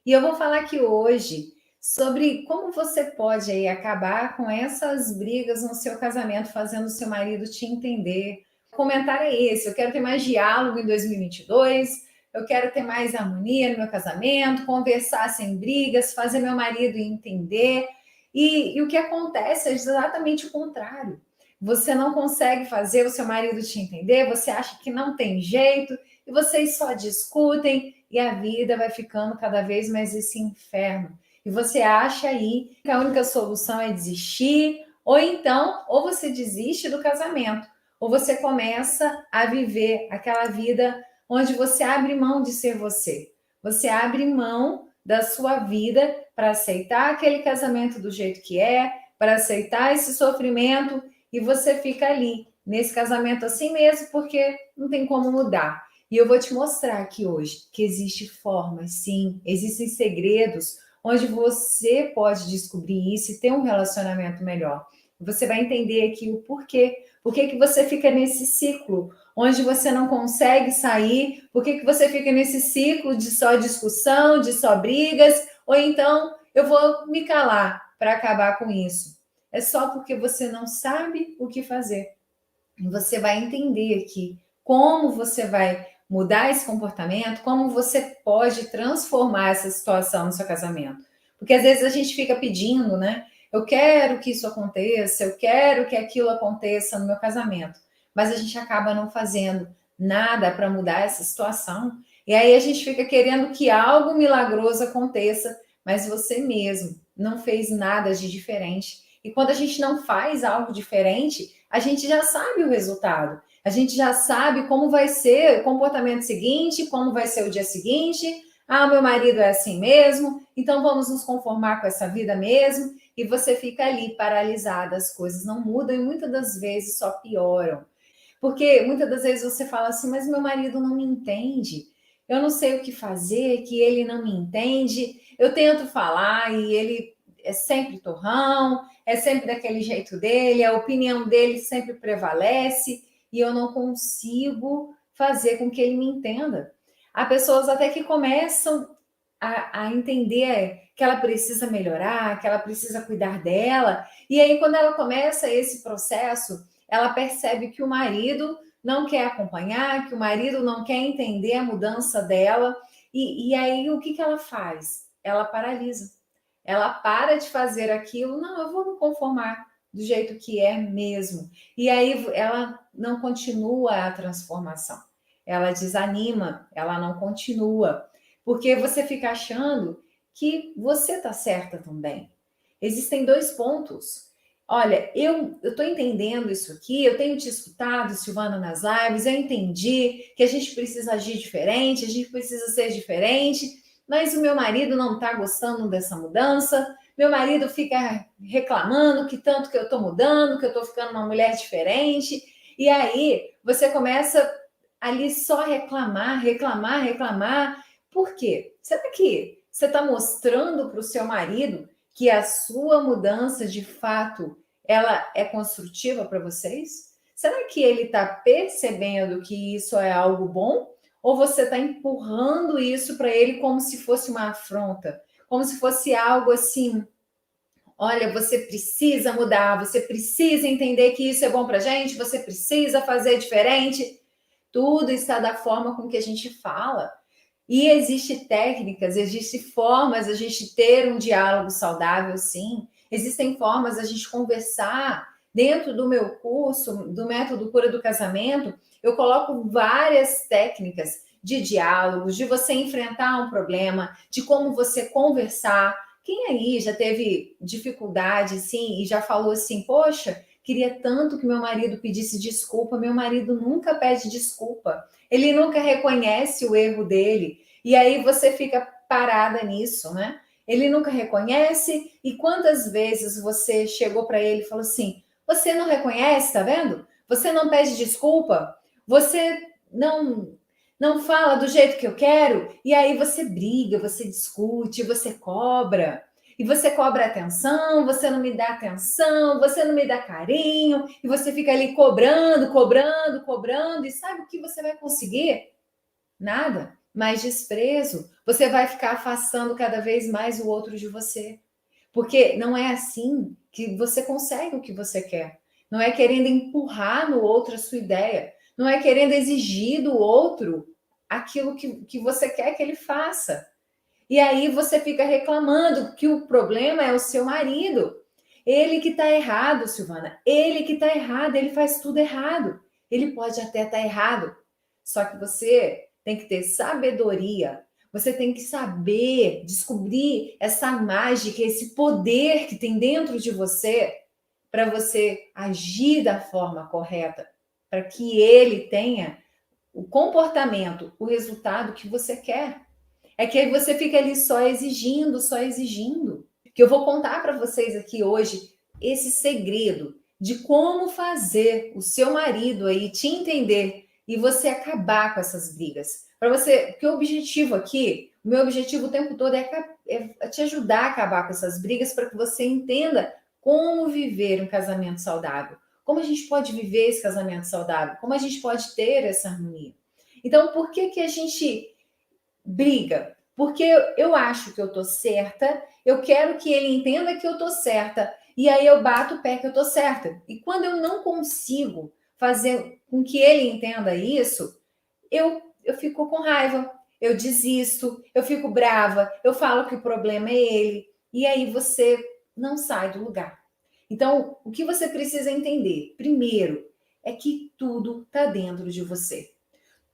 E eu vou falar aqui hoje sobre como você pode aí acabar com essas brigas no seu casamento, fazendo o seu marido te entender. O comentário é esse: eu quero ter mais diálogo em 2022, eu quero ter mais harmonia no meu casamento, conversar sem brigas, fazer meu marido entender. E o que acontece é exatamente o contrário. Você não consegue fazer o seu marido te entender, você acha que não tem jeito, e vocês só discutem, e a vida vai ficando cada vez mais esse inferno. E você acha aí que a única solução é desistir, ou então, ou você desiste do casamento, ou você começa a viver aquela vida onde você abre mão de ser você. Você abre mão da sua vida para aceitar aquele casamento do jeito que é, para aceitar esse sofrimento, e você fica ali, nesse casamento assim mesmo, porque não tem como mudar. E eu vou te mostrar aqui hoje que existem formas, sim, existem segredos onde você pode descobrir isso e ter um relacionamento melhor. Você vai entender aqui o porquê. Por que você fica nesse ciclo onde você não consegue sair? Por que você fica nesse ciclo de só discussão, de só brigas? Ou então eu vou me calar para acabar com isso. É só porque você não sabe o que fazer. Você vai entender aqui como você vai mudar esse comportamento, como você pode transformar essa situação no seu casamento. Porque às vezes a gente fica pedindo, né? Eu quero que isso aconteça, eu quero que aquilo aconteça no meu casamento. Mas a gente acaba não fazendo nada para mudar essa situação. E aí a gente fica querendo que algo milagroso aconteça, mas você mesmo não fez nada de diferente. E quando a gente não faz algo diferente, a gente já sabe o resultado. A gente já sabe como vai ser o comportamento seguinte, como vai ser o dia seguinte. Ah, meu marido é assim mesmo, então vamos nos conformar com essa vida mesmo. E você fica ali paralisada, as coisas não mudam e muitas das vezes só pioram. Porque muitas das vezes você fala assim, mas meu marido não me entende. Eu não sei o que fazer, que ele não me entende. Eu tento falar e ele é sempre torrão, é sempre daquele jeito dele, a opinião dele sempre prevalece e eu não consigo fazer com que ele me entenda. Há pessoas até que começam a entender que ela precisa melhorar, que ela precisa cuidar dela, e aí quando ela começa esse processo, ela percebe que o marido não quer acompanhar, que o marido não quer entender a mudança dela, e aí o que ela faz? Ela paralisa. Ela para de fazer aquilo, não, eu vou me conformar do jeito que é mesmo. E aí ela não continua a transformação. Ela desanima, ela não continua. Porque você fica achando que você está certa também. Existem dois pontos. Olha, eu estou entendendo isso aqui, eu tenho te escutado, Silvana, nas lives, eu entendi que a gente precisa agir diferente, a gente precisa ser diferente, mas o meu marido não está gostando dessa mudança, meu marido fica reclamando que tanto que eu estou mudando, que eu estou ficando uma mulher diferente, e aí você começa ali só reclamar, reclamar, reclamar. Por quê? Será que você está mostrando para o seu marido que a sua mudança de fato ela é construtiva para vocês? Será que ele está percebendo que isso é algo bom? Ou você está empurrando isso para ele como se fosse uma afronta? Como se fosse algo assim, olha, você precisa mudar, você precisa entender que isso é bom para a gente, você precisa fazer diferente. Tudo está da forma com que a gente fala. E existem técnicas, existem formas a gente ter um diálogo saudável, sim. Existem formas a gente conversar. Dentro do meu curso, do método Cura do Casamento, eu coloco várias técnicas de diálogos, de você enfrentar um problema, de como você conversar. Quem aí já teve dificuldade, sim, e já falou assim, poxa, queria tanto que meu marido pedisse desculpa, meu marido nunca pede desculpa. Ele nunca reconhece o erro dele. E aí você fica parada nisso, né? Ele nunca reconhece. E quantas vezes você chegou para ele e falou assim: você não reconhece, tá vendo? Você não pede desculpa, você não fala do jeito que eu quero. E aí você briga, você discute, você cobra. E você cobra atenção, você não me dá atenção, você não me dá carinho, e você fica ali cobrando, cobrando, cobrando, e sabe o que você vai conseguir? Nada. mais desprezo, você vai ficar afastando cada vez mais o outro de você. Porque não é assim que você consegue o que você quer. Não é querendo empurrar no outro a sua ideia. Não é querendo exigir do outro aquilo que você quer que ele faça. E aí você fica reclamando que o problema é o seu marido. Ele que está errado, Silvana. Ele que está errado, ele faz tudo errado. Ele pode até estar errado. Só que você tem que ter sabedoria. Você tem que saber descobrir essa mágica, esse poder que tem dentro de você para você agir da forma correta, para que ele tenha o comportamento, o resultado que você quer. É que aí você fica ali só exigindo, só exigindo. Que eu vou contar para vocês aqui hoje esse segredo de como fazer o seu marido aí te entender e você acabar com essas brigas. Para você, porque o objetivo aqui, o meu objetivo o tempo todo é te ajudar a acabar com essas brigas para que você entenda como viver um casamento saudável. Como a gente pode viver esse casamento saudável? Como a gente pode ter essa harmonia? Então, por que a gente briga? Porque eu acho que eu tô certa, eu quero que ele entenda que eu tô certa, e aí eu bato o pé que eu tô certa. E quando eu não consigo fazer com que ele entenda isso, eu fico com raiva, eu desisto, eu fico brava, eu falo que o problema é ele, e aí você não sai do lugar. Então, o que você precisa entender, primeiro, é que tudo está dentro de você.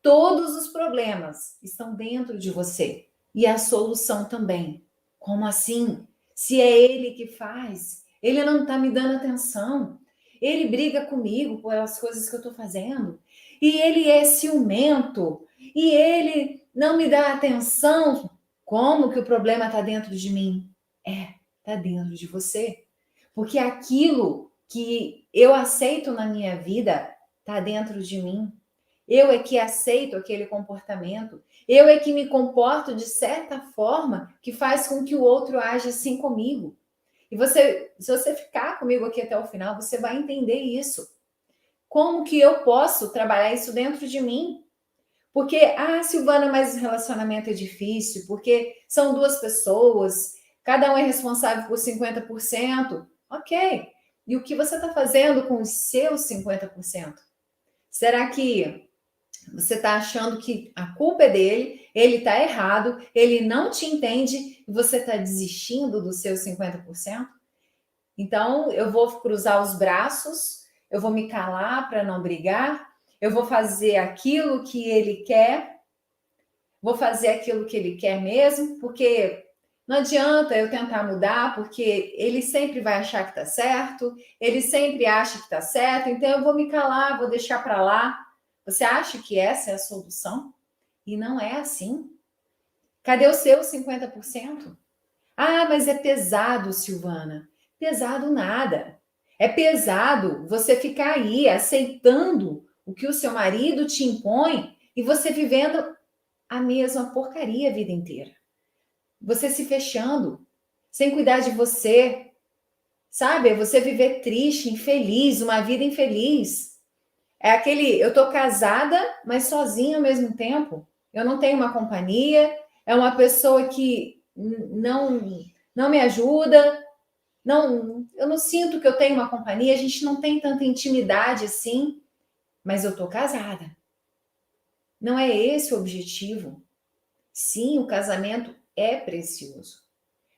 Todos os problemas estão dentro de você e a solução também. Como assim? Se é ele que faz, ele não está me dando atenção, ele briga comigo pelas coisas que eu estou fazendo, e ele é ciumento, e ele não me dá atenção. Como que o problema está dentro de mim? Está dentro de você. Porque aquilo que eu aceito na minha vida está dentro de mim. Eu é que aceito aquele comportamento. Eu é que me comporto de certa forma que faz com que o outro age assim comigo. E você, se você ficar comigo aqui até o final, você vai entender isso. Como que eu posso trabalhar isso dentro de mim? Porque, Silvana, mas o relacionamento é difícil, porque são duas pessoas, cada um é responsável por 50%. Ok. E o que você está fazendo com os seus 50%? Será que você está achando que a culpa é dele, ele está errado, ele não te entende e você está desistindo dos seus 50%? Então, eu vou cruzar os braços, eu vou me calar para não brigar, eu vou fazer aquilo que ele quer, vou fazer aquilo que ele quer mesmo, porque não adianta eu tentar mudar, porque ele sempre vai achar que está certo, ele sempre acha que está certo, então eu vou me calar, vou deixar para lá. Você acha que essa é a solução? E não é assim. Cadê o seu 50%? Mas é pesado, Silvana. Pesado nada. É pesado você ficar aí aceitando o que o seu marido te impõe e você vivendo a mesma porcaria a vida inteira. Você se fechando, sem cuidar de você, sabe? É você viver triste, infeliz, uma vida infeliz. É aquele, eu tô casada, mas sozinha ao mesmo tempo. Eu não tenho uma companhia, é uma pessoa que não me ajuda, eu não sinto que eu tenho uma companhia, a gente não tem tanta intimidade assim, mas eu tô casada. Não é esse o objetivo. Sim, o casamento é precioso.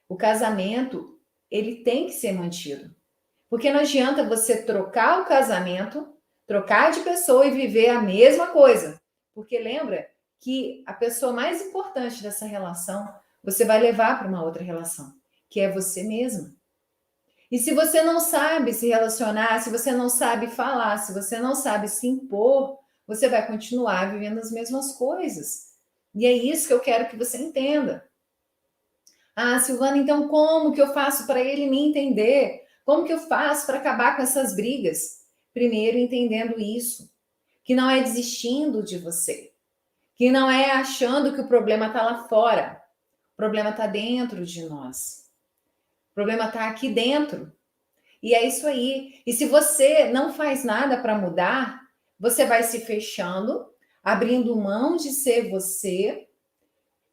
O casamento, ele tem que ser mantido. Porque não adianta você trocar o casamento, trocar de pessoa e viver a mesma coisa. Porque lembra que a pessoa mais importante dessa relação, você vai levar para uma outra relação, que é você mesma. E se você não sabe se relacionar, se você não sabe falar, se você não sabe se impor, você vai continuar vivendo as mesmas coisas. E é isso que eu quero que você entenda. Silvana, então como que eu faço para ele me entender? Como que eu faço para acabar com essas brigas? Primeiro, entendendo isso, que não é desistindo de você, que não é achando que o problema está lá fora, o problema está dentro de nós, o problema está aqui dentro. E é isso aí. E se você não faz nada para mudar, você vai se fechando, abrindo mão de ser você,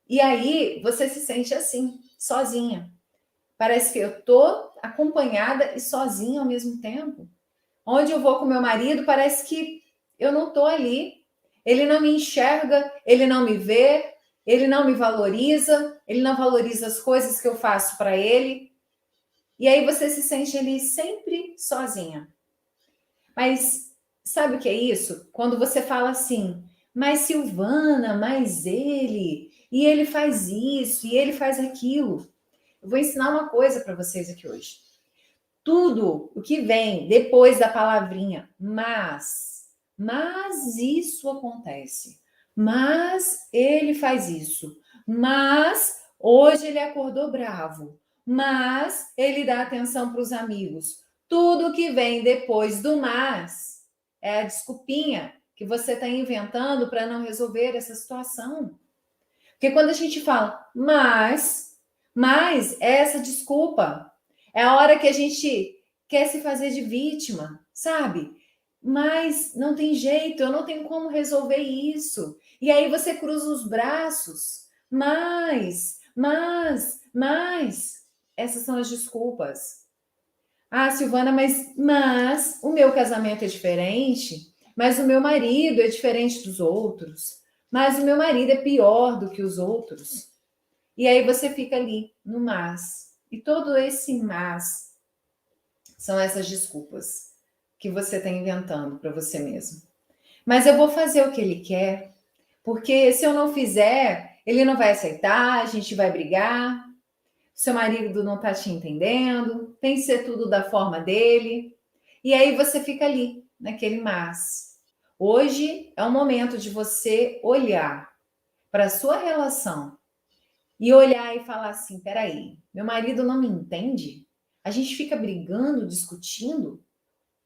E aí você se sente assim, sozinha. Parece que eu tô acompanhada e sozinha ao mesmo tempo. Onde eu vou com meu marido, parece que eu não tô ali. Ele não me enxerga, ele não me vê, ele não me valoriza, ele não valoriza as coisas que eu faço para ele. E aí você se sente ali sempre sozinha. Mas sabe o que é isso? Quando você fala assim, mas Silvana, mas ele, e ele faz isso, e ele faz aquilo. Eu vou ensinar uma coisa para vocês aqui hoje. Tudo o que vem depois da palavrinha mas isso acontece, mas ele faz isso, mas hoje ele acordou bravo, mas ele dá atenção para os amigos. Tudo que vem depois do mas é a desculpinha que você está inventando para não resolver essa situação. Porque quando a gente fala mas é essa desculpa. É a hora que a gente quer se fazer de vítima, sabe? Mas não tem jeito, eu não tenho como resolver isso. E aí você cruza os braços. Mas. Essas são as desculpas. Ah, Silvana, mas o meu casamento é diferente, mas o meu marido é diferente dos outros, mas o meu marido é pior do que os outros. E aí você fica ali no mas. E todo esse mas são essas desculpas que você está inventando para você mesmo. Mas eu vou fazer o que ele quer, porque se eu não fizer, ele não vai aceitar, a gente vai brigar, seu marido não está te entendendo, tem que ser tudo da forma dele. E aí você fica ali, naquele mas. Hoje é o momento de você olhar para a sua relação e olhar e falar assim: peraí, meu marido não me entende? A gente fica brigando, discutindo.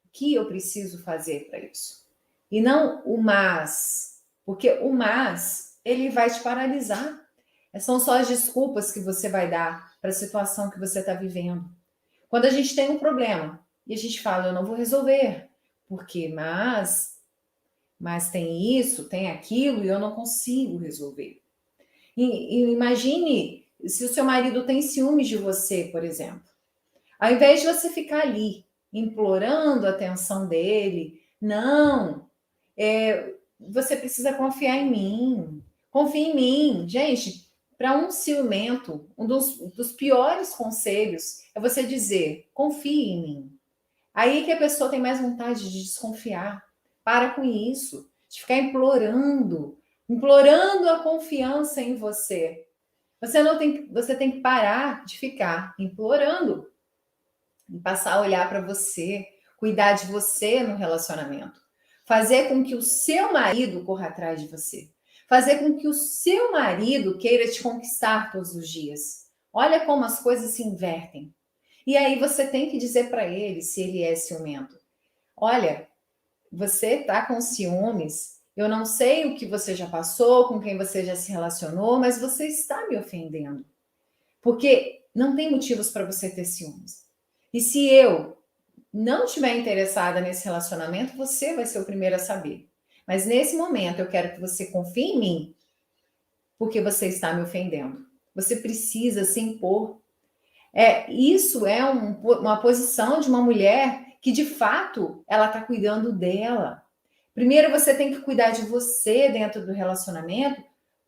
O que eu preciso fazer para isso? E não o mas, porque o mas ele vai te paralisar. São só as desculpas que você vai dar para a situação que você está vivendo. Quando a gente tem um problema e a gente fala, eu não vou resolver, porque mas tem isso, tem aquilo e eu não consigo resolver. E imagine se o seu marido tem ciúmes de você, por exemplo. Ao invés de você ficar ali implorando a atenção dele, não, você precisa confiar em mim. Confia em mim. Gente, para um ciumento, um dos piores conselhos é você dizer, confie em mim. Aí que a pessoa tem mais vontade de desconfiar. Para com isso, de ficar implorando a confiança em você. Você tem que parar de ficar implorando e passar a olhar para você, cuidar de você no relacionamento. Fazer com que o seu marido corra atrás de você. Fazer com que o seu marido queira te conquistar todos os dias. Olha como as coisas se invertem. E aí você tem que dizer para ele, se ele é ciumento: olha, você está com ciúmes, eu não sei o que você já passou, com quem você já se relacionou, mas você está me ofendendo. Porque não tem motivos para você ter ciúmes. E se eu não estiver interessada nesse relacionamento, você vai ser o primeiro a saber. Mas nesse momento eu quero que você confie em mim, porque você está me ofendendo. Você precisa se impor. Isso é uma posição de uma mulher que, de fato, ela está cuidando dela. Primeiro você tem que cuidar de você dentro do relacionamento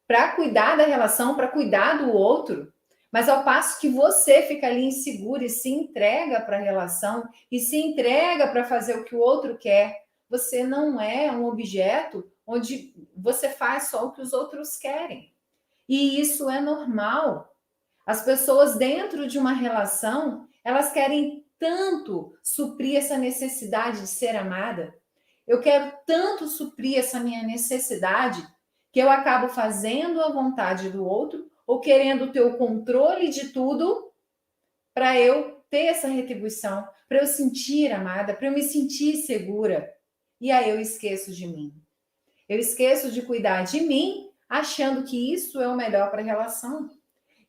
para cuidar da relação, para cuidar do outro. Mas ao passo que você fica ali insegura e se entrega para a relação e se entrega para fazer o que o outro quer, você não é um objeto onde você faz só o que os outros querem. E isso é normal. As pessoas dentro de uma relação, elas querem tanto suprir essa necessidade de ser amada. Eu quero tanto suprir essa minha necessidade que eu acabo fazendo a vontade do outro ou querendo ter o controle de tudo para eu ter essa retribuição, para eu sentir amada, para eu me sentir segura. E aí eu esqueço de mim. Eu esqueço de cuidar de mim, achando que isso é o melhor para a relação.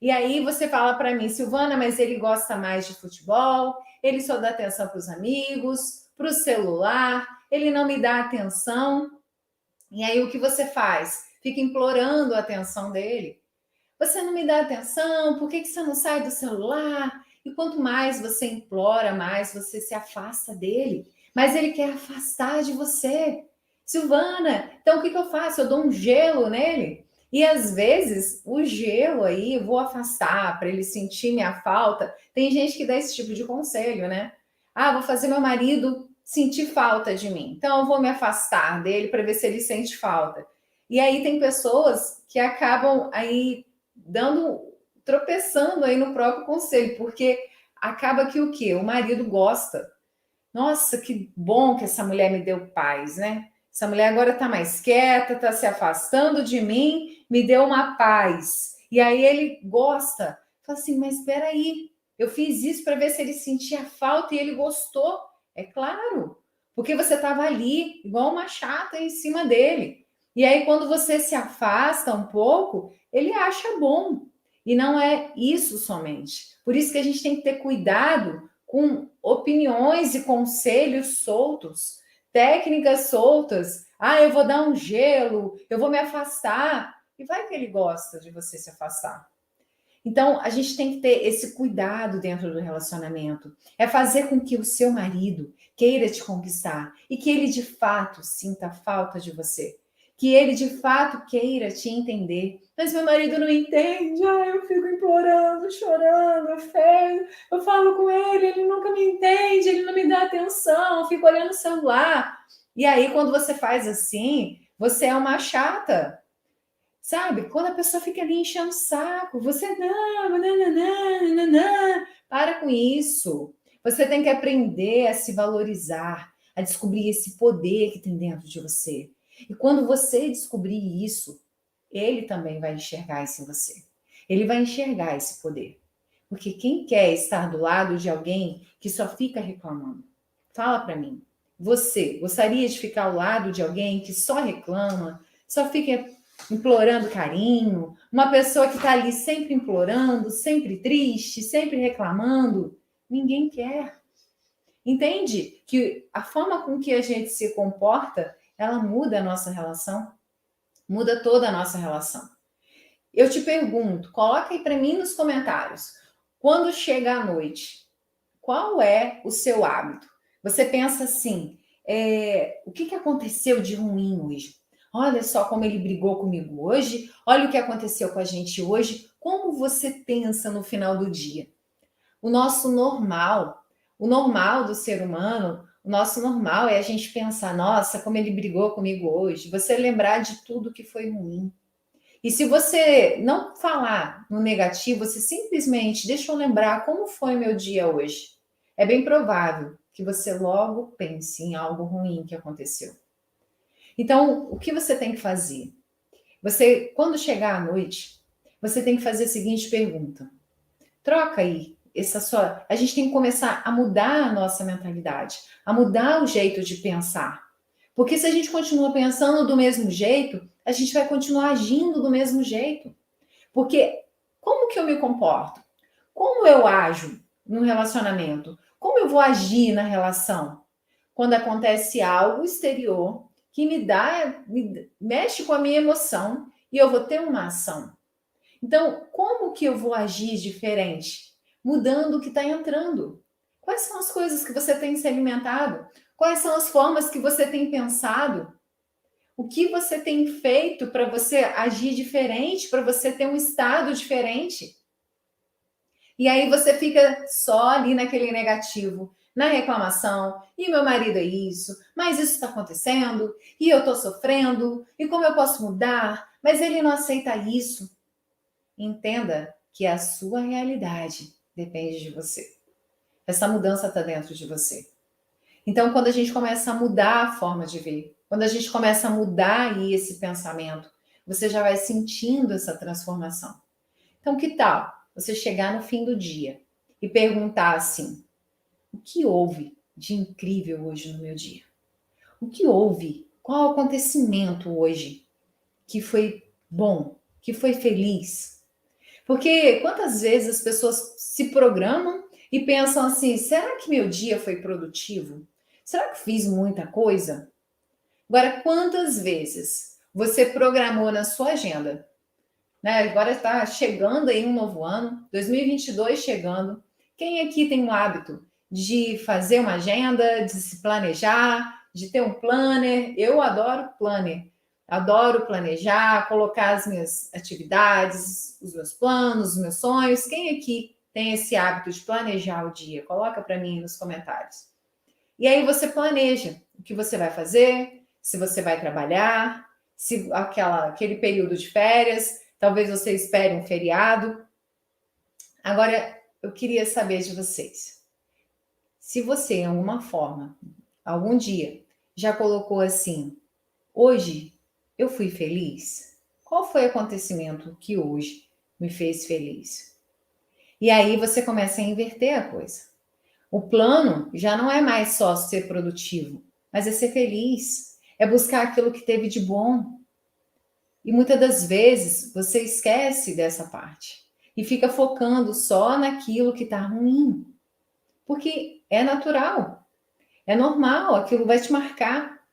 E aí você fala para mim, Silvana, mas ele gosta mais de futebol, ele só dá atenção para os amigos, para o celular, ele não me dá atenção. E aí o que você faz? Fica implorando a atenção dele. Você não me dá atenção, por que que você não sai do celular? E quanto mais você implora, mais você se afasta dele. Mas ele quer afastar de você. Silvana, então o que que eu faço? Eu dou um gelo nele? E às vezes o gelo aí eu vou afastar para ele sentir minha falta. Tem gente que dá esse tipo de conselho, né? Ah, vou fazer meu marido sentir falta de mim. Então eu vou me afastar dele para ver se ele sente falta. E aí tem pessoas que acabam aí dando, tropeçando aí no próprio conselho, porque acaba que o quê? O marido gosta. Nossa, que bom que essa mulher me deu paz, né? Essa mulher agora tá mais quieta, tá se afastando de mim, me deu uma paz. E aí ele gosta. Fala assim, mas espera aí, eu fiz isso para ver se ele sentia falta e ele gostou. É claro, porque você estava ali, igual uma chata em cima dele. E aí, quando você se afasta um pouco, ele acha bom. E não é isso somente. Por isso que a gente tem que ter cuidado com opiniões e conselhos soltos, técnicas soltas. Ah, eu vou dar um gelo, eu vou me afastar. E vai que ele gosta de você se afastar. Então, a gente tem que ter esse cuidado dentro do relacionamento. É fazer com que o seu marido queira te conquistar e que ele de fato sinta falta de você. Que ele de fato queira te entender. Mas meu marido não entende. Ah, eu fico implorando, chorando, é feio. Eu falo com ele nunca me entende, ele não me dá atenção, eu fico olhando o celular. E aí, quando você faz assim, você é uma chata. Sabe? Quando a pessoa fica ali enchendo o saco, você não, nananã, para com isso. Você tem que aprender a se valorizar, a descobrir esse poder que tem dentro de você. E quando você descobrir isso, ele também vai enxergar isso em você. Ele vai enxergar esse poder. Porque quem quer estar do lado de alguém que só fica reclamando? Fala para mim. Você gostaria de ficar ao lado de alguém que só reclama, só fica implorando carinho, uma pessoa que está ali sempre implorando, sempre triste, sempre reclamando? Ninguém quer. Entende que a forma com que a gente se comporta, ela muda a nossa relação, muda toda a nossa relação. Eu te pergunto, coloca aí para mim nos comentários, quando chega a noite, qual é o seu hábito? Você pensa assim, o que aconteceu de ruim hoje? Olha só como ele brigou comigo hoje, olha o que aconteceu com a gente hoje. Como você pensa no final do dia? O nosso normal, o normal do ser humano, o nosso normal é a gente pensar, nossa, como ele brigou comigo hoje. Você lembrar de tudo que foi ruim. E se você não falar no negativo, você simplesmente deixa eu lembrar como foi meu dia hoje. É bem provável que você logo pense em algo ruim que aconteceu. Então, o que você tem que fazer? Você, quando chegar à noite, você tem que fazer a seguinte pergunta. Troca aí essa sua. A gente tem que começar a mudar a nossa mentalidade, a mudar o jeito de pensar. Porque se a gente continua pensando do mesmo jeito, a gente vai continuar agindo do mesmo jeito. Porque como que eu me comporto? Como eu ajo no relacionamento? Como eu vou agir na relação? Quando acontece algo exterior que me mexe com a minha emoção e eu vou ter uma ação. Então, como que eu vou agir diferente? Mudando o que está entrando. Quais são as coisas que você tem se alimentado? Quais são as formas que você tem pensado? O que você tem feito para você agir diferente, para você ter um estado diferente? E aí você fica só ali naquele negativo, na reclamação, e meu marido é isso, mas isso está acontecendo, e eu estou sofrendo, e como eu posso mudar? Mas ele não aceita isso. Entenda que a sua realidade depende de você. Essa mudança está dentro de você. Então, quando a gente começa a mudar a forma de ver, quando a gente começa a mudar aí esse pensamento, você já vai sentindo essa transformação. Então, que tal você chegar no fim do dia e perguntar assim: o que houve de incrível hoje no meu dia? O que houve? Qual acontecimento hoje que foi bom, que foi feliz? Porque quantas vezes as pessoas se programam e pensam assim: será que meu dia foi produtivo? Será que fiz muita coisa? Agora, quantas vezes você programou na sua agenda, né? Agora está chegando aí um novo ano, 2022 chegando. Quem aqui tem o hábito de fazer uma agenda, de se planejar, de ter um planner? Eu adoro planner. Adoro planejar, colocar as minhas atividades, os meus planos, os meus sonhos. Quem aqui tem esse hábito de planejar o dia? Coloca para mim nos comentários. E aí você planeja o que você vai fazer, se você vai trabalhar, se aquele período de férias, talvez você espere um feriado. Agora, eu queria saber de vocês. Se você, em alguma forma, algum dia, já colocou assim, hoje eu fui feliz? Qual foi o acontecimento que hoje me fez feliz? E aí você começa a inverter a coisa. O plano já não é mais só ser produtivo, mas é ser feliz, é buscar aquilo que teve de bom. E muitas das vezes você esquece dessa parte e fica focando só naquilo que está ruim, porque é natural, é normal, aquilo vai te marcar.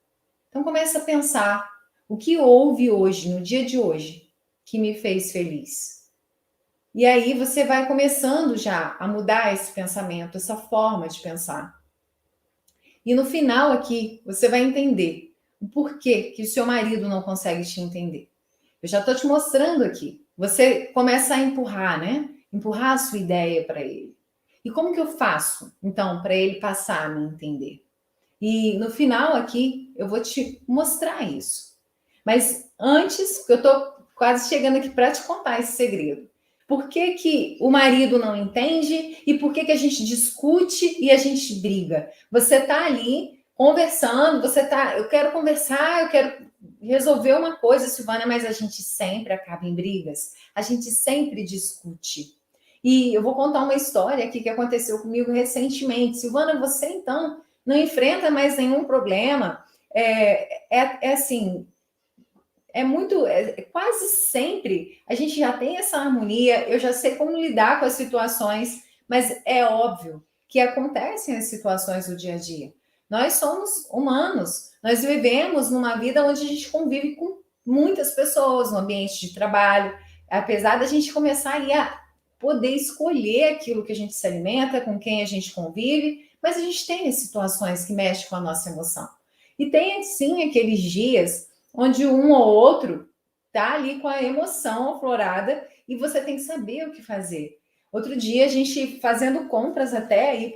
Então começa a pensar o que houve hoje, no dia de hoje, que me fez feliz. E aí você vai começando já a mudar esse pensamento, essa forma de pensar. E no final aqui, você vai entender o porquê que o seu marido não consegue te entender. Eu já estou te mostrando aqui. Você começa a empurrar, né? Empurrar a sua ideia para ele. E como que eu faço, então, para ele passar a me entender? E no final aqui, eu vou te mostrar isso. Mas antes, porque eu estou quase chegando aqui para te contar esse segredo. Por que que o marido não entende e por que que a gente discute e a gente briga? Você está ali conversando, eu quero conversar, eu quero resolver uma coisa, Silvana, mas a gente sempre acaba em brigas, a gente sempre discute. E eu vou contar uma história aqui que aconteceu comigo recentemente. Silvana, você então não enfrenta mais nenhum problema? É assim, quase sempre a gente já tem essa harmonia, eu já sei como lidar com as situações, mas é óbvio que acontecem as situações do dia a dia. Nós somos humanos, nós vivemos numa vida onde a gente convive com muitas pessoas no ambiente de trabalho, apesar da gente começar aí a poder escolher aquilo que a gente se alimenta, com quem a gente convive, mas a gente tem situações que mexem com a nossa emoção. E tem sim aqueles dias onde um ou outro tá ali com a emoção aflorada e você tem que saber o que fazer. Outro dia a gente fazendo compras até aí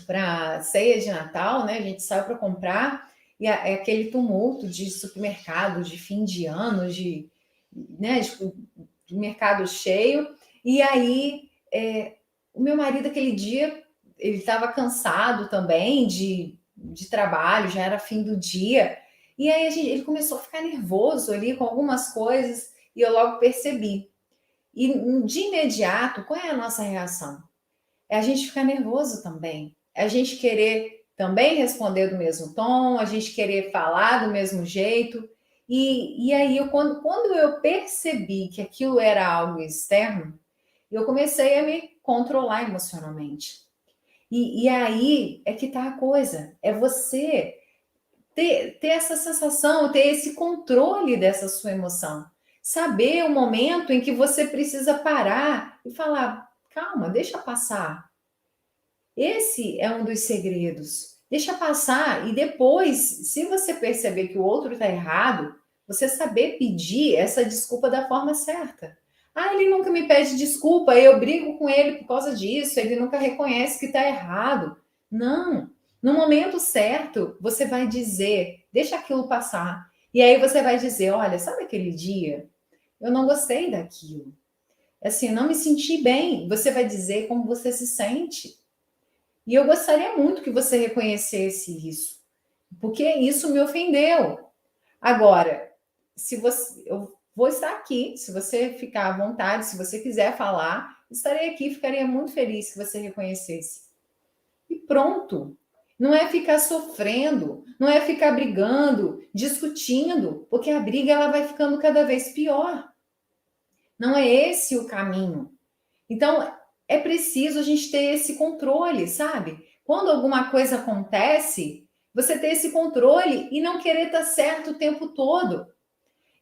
para ceia de Natal, né? A gente saiu para comprar e é aquele tumulto de supermercado, de fim de ano, né, de mercado cheio. E aí o meu marido aquele dia ele estava cansado também de trabalho, já era fim do dia. E aí ele começou a ficar nervoso ali com algumas coisas e eu logo percebi. E de imediato, qual é a nossa reação? É a gente ficar nervoso também. É a gente querer também responder do mesmo tom, a gente querer falar do mesmo jeito. E aí, quando eu percebi que aquilo era algo externo, eu comecei a me controlar emocionalmente. E aí é que tá a coisa. É você ter essa sensação, ter esse controle dessa sua emoção. Saber o momento em que você precisa parar e falar: calma, deixa passar. Esse é um dos segredos. Deixa passar e depois, se você perceber que o outro está errado, você saber pedir essa desculpa da forma certa. Ah, ele nunca me pede desculpa, eu brigo com ele por causa disso, ele nunca reconhece que está errado. Não. No momento certo, você vai dizer, deixa aquilo passar. E aí você vai dizer, olha, sabe aquele dia? Eu não gostei daquilo. Assim, não me senti bem. Você vai dizer como você se sente. E eu gostaria muito que você reconhecesse isso, porque isso me ofendeu. Agora, se você, eu vou estar aqui, se você ficar à vontade, se você quiser falar, estarei aqui, ficaria muito feliz que você reconhecesse. E pronto. Não é ficar sofrendo, não é ficar brigando, discutindo, porque a briga ela vai ficando cada vez pior. Não é esse o caminho. Então, é preciso a gente ter esse controle, sabe? Quando alguma coisa acontece, você ter esse controle e não querer estar certo o tempo todo.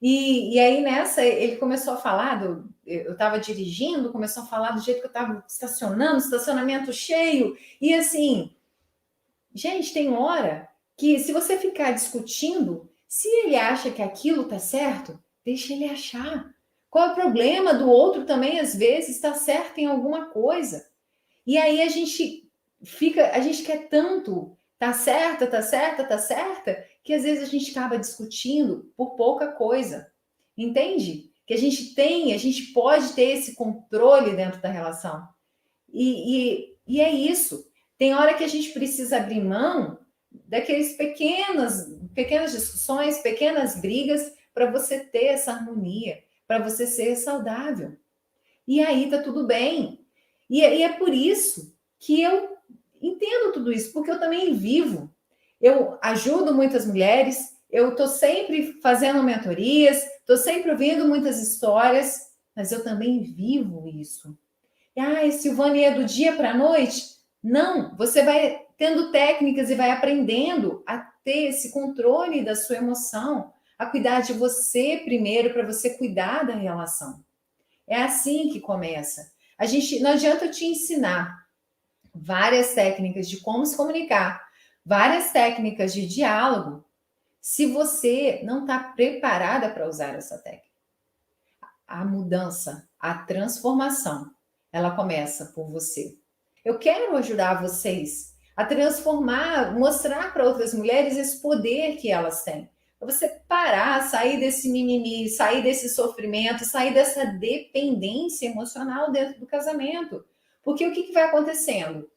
E aí nessa, ele começou a falar, eu estava dirigindo, começou a falar do jeito que eu estava estacionando, estacionamento cheio, e assim, gente, tem hora que se você ficar discutindo, se ele acha que aquilo tá certo, deixa ele achar. Qual é o problema do outro também, às vezes, está certo em alguma coisa. E aí a gente quer tanto, tá certa, tá certa, tá certa, que às vezes a gente acaba discutindo por pouca coisa. Entende? Que a gente pode ter esse controle dentro da relação. E é isso. Tem hora que a gente precisa abrir mão daqueles pequenas discussões, pequenas brigas, para você ter essa harmonia, para você ser saudável. E aí tá tudo bem. E é por isso que eu entendo tudo isso, porque eu também vivo. Eu ajudo muitas mulheres, eu estou sempre fazendo mentorias, estou sempre ouvindo muitas histórias, mas eu também vivo isso. Ah, Silvane, é do dia para a noite? Não, você vai tendo técnicas e vai aprendendo a ter esse controle da sua emoção, a cuidar de você primeiro para você cuidar da relação. É assim que começa. A gente não adianta eu te ensinar várias técnicas de como se comunicar, várias técnicas de diálogo, se você não está preparada para usar essa técnica. A mudança, a transformação, ela começa por você. Eu quero ajudar vocês a transformar, mostrar para outras mulheres esse poder que elas têm. Para você parar, sair desse mimimi, sair desse sofrimento, sair dessa dependência emocional dentro do casamento. Porque o que vai acontecendo?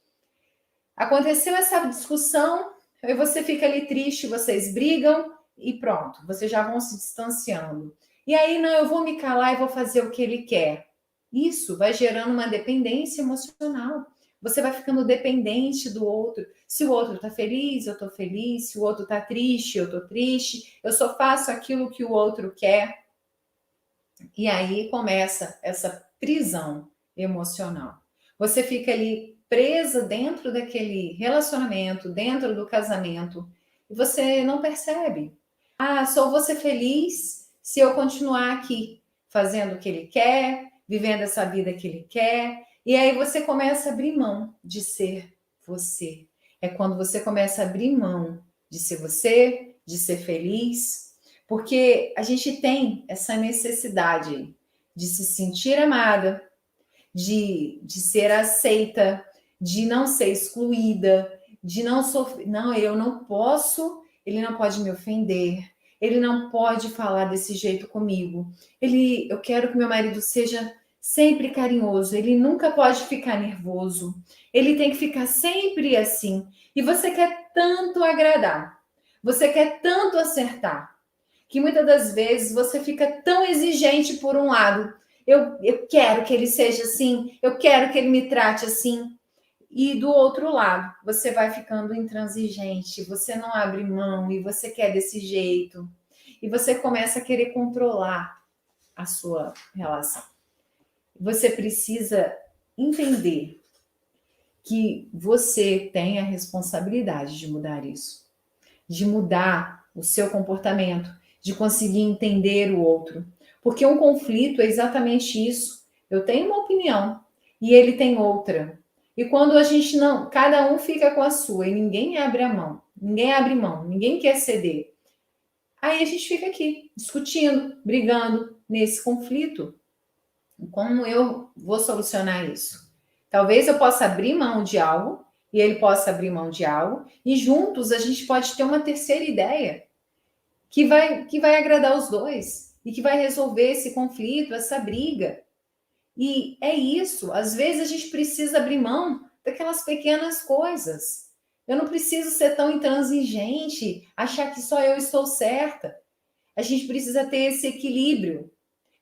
Aconteceu essa discussão, e você fica ali triste, vocês brigam e pronto, vocês já vão se distanciando. E aí, não, eu vou me calar e vou fazer o que ele quer. Isso vai gerando uma dependência emocional. Você vai ficando dependente do outro. Se o outro está feliz, eu estou feliz. Se o outro está triste, eu estou triste. Eu só faço aquilo que o outro quer. E aí começa essa prisão emocional. Você fica ali presa dentro daquele relacionamento, dentro do casamento, e você não percebe. Ah, só vou ser feliz se eu continuar aqui, fazendo o que ele quer, vivendo essa vida que ele quer. E aí você começa a abrir mão de ser você. É quando você começa a abrir mão de ser você, de ser feliz, porque a gente tem essa necessidade de se sentir amada, de ser aceita, de não ser excluída, de não sofrer. Não, eu não posso, ele não pode me ofender, ele não pode falar desse jeito comigo. Eu quero que meu marido seja sempre carinhoso, ele nunca pode ficar nervoso, ele tem que ficar sempre assim. E você quer tanto agradar, você quer tanto acertar, que muitas das vezes você fica tão exigente por um lado. Eu quero que ele seja assim, eu quero que ele me trate assim. E do outro lado, você vai ficando intransigente, você não abre mão e você quer desse jeito. E você começa a querer controlar a sua relação. Você precisa entender que você tem a responsabilidade de mudar isso, de mudar o seu comportamento, de conseguir entender o outro. Porque um conflito é exatamente isso. Eu tenho uma opinião e ele tem outra. E quando a gente não, cada um fica com a sua e ninguém abre a mão, ninguém abre mão, ninguém quer ceder. Aí a gente fica aqui discutindo, brigando nesse conflito. Como eu vou solucionar isso? Talvez eu possa abrir mão de algo e ele possa abrir mão de algo e juntos a gente pode ter uma terceira ideia que vai agradar os dois e que vai resolver esse conflito, essa briga. E é isso, às vezes a gente precisa abrir mão daquelas pequenas coisas. Eu não preciso ser tão intransigente, achar que só eu estou certa. A gente precisa ter esse equilíbrio,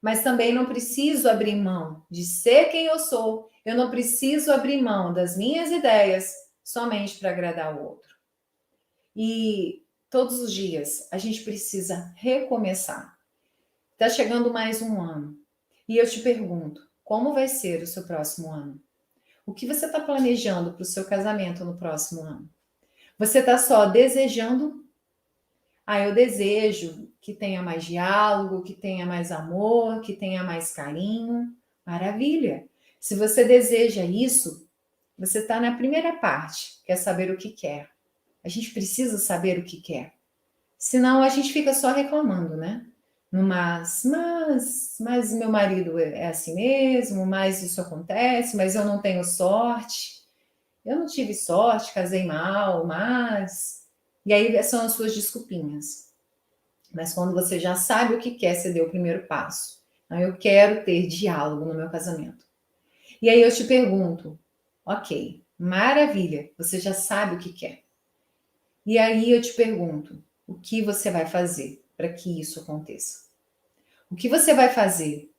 mas também não preciso abrir mão de ser quem eu sou. Eu não preciso abrir mão das minhas ideias somente para agradar o outro. E todos os dias a gente precisa recomeçar. Está chegando mais um ano. E eu te pergunto, como vai ser o seu próximo ano? O que você está planejando para o seu casamento no próximo ano? Você está só desejando? Ah, eu desejo que tenha mais diálogo, que tenha mais amor, que tenha mais carinho. Maravilha! Se você deseja isso, você está na primeira parte, quer saber o que quer. A gente precisa saber o que quer. Senão a gente fica só reclamando, né? Mas meu marido é assim mesmo, mas isso acontece, mas eu não tenho sorte. Eu não tive sorte, casei mal, mas. E aí são as suas desculpinhas. Mas quando você já sabe o que quer, você deu o primeiro passo. Então, eu quero ter diálogo no meu casamento. E aí eu te pergunto, ok, maravilha, você já sabe o que quer. E aí eu te pergunto, o que você vai fazer para que isso aconteça? O que você vai fazer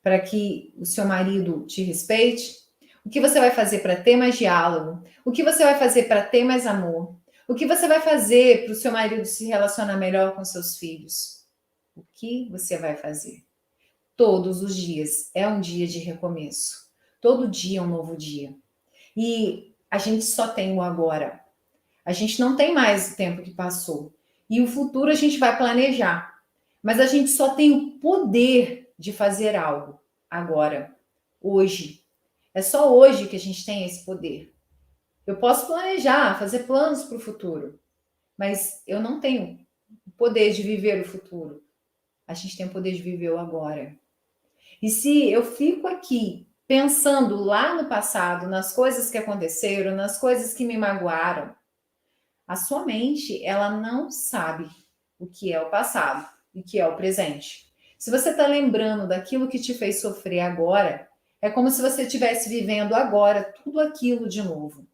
para que o seu marido te respeite? O que você vai fazer para ter mais diálogo? O que você vai fazer para ter mais amor? O que você vai fazer para o seu marido se relacionar melhor com seus filhos? O que você vai fazer? Todos os dias é um dia de recomeço. Todo dia é um novo dia. E a gente só tem o agora. A gente não tem mais o tempo que passou. E o futuro a gente vai planejar. Mas a gente só tem o poder de fazer algo agora, hoje. É só hoje que a gente tem esse poder. Eu posso planejar, fazer planos para o futuro, mas eu não tenho o poder de viver o futuro. A gente tem o poder de viver o agora. E se eu fico aqui pensando lá no passado, nas coisas que aconteceram, nas coisas que me magoaram, a sua mente, ela não sabe o que é o passado e o que é o presente. Se você está lembrando daquilo que te fez sofrer agora, é como se você estivesse vivendo agora tudo aquilo de novo.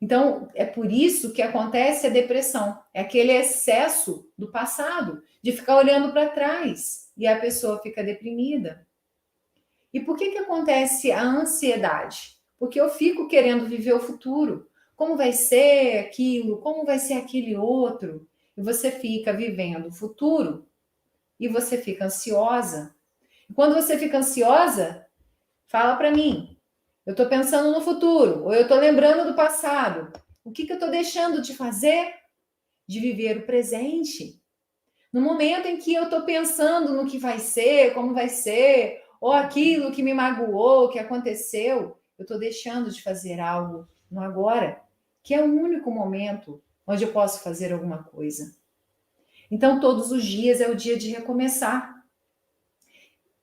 Então, é por isso que acontece a depressão. É aquele excesso do passado, de ficar olhando para trás e a pessoa fica deprimida. E por que acontece a ansiedade? Porque eu fico querendo viver o futuro. Como vai ser aquilo? Como vai ser aquele outro? E você fica vivendo o futuro e você fica ansiosa. E quando você fica ansiosa, fala para mim. Eu estou pensando no futuro ou eu estou lembrando do passado. O que eu estou deixando de fazer? De viver o presente. No momento em que eu estou pensando no que vai ser, como vai ser, ou aquilo que me magoou, que aconteceu, eu estou deixando de fazer algo no agora, que é o único momento onde eu posso fazer alguma coisa. Então, todos os dias é o dia de recomeçar.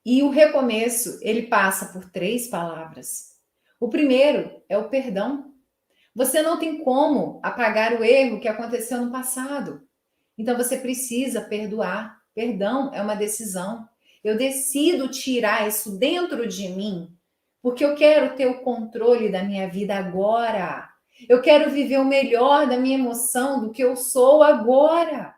E o recomeço, ele passa por 3 palavras. O primeiro é o perdão. Você não tem como apagar o erro que aconteceu no passado. Então você precisa perdoar. Perdão é uma decisão. Eu decido tirar isso dentro de mim, porque eu quero ter o controle da minha vida agora. Eu quero viver o melhor da minha emoção, do que eu sou agora.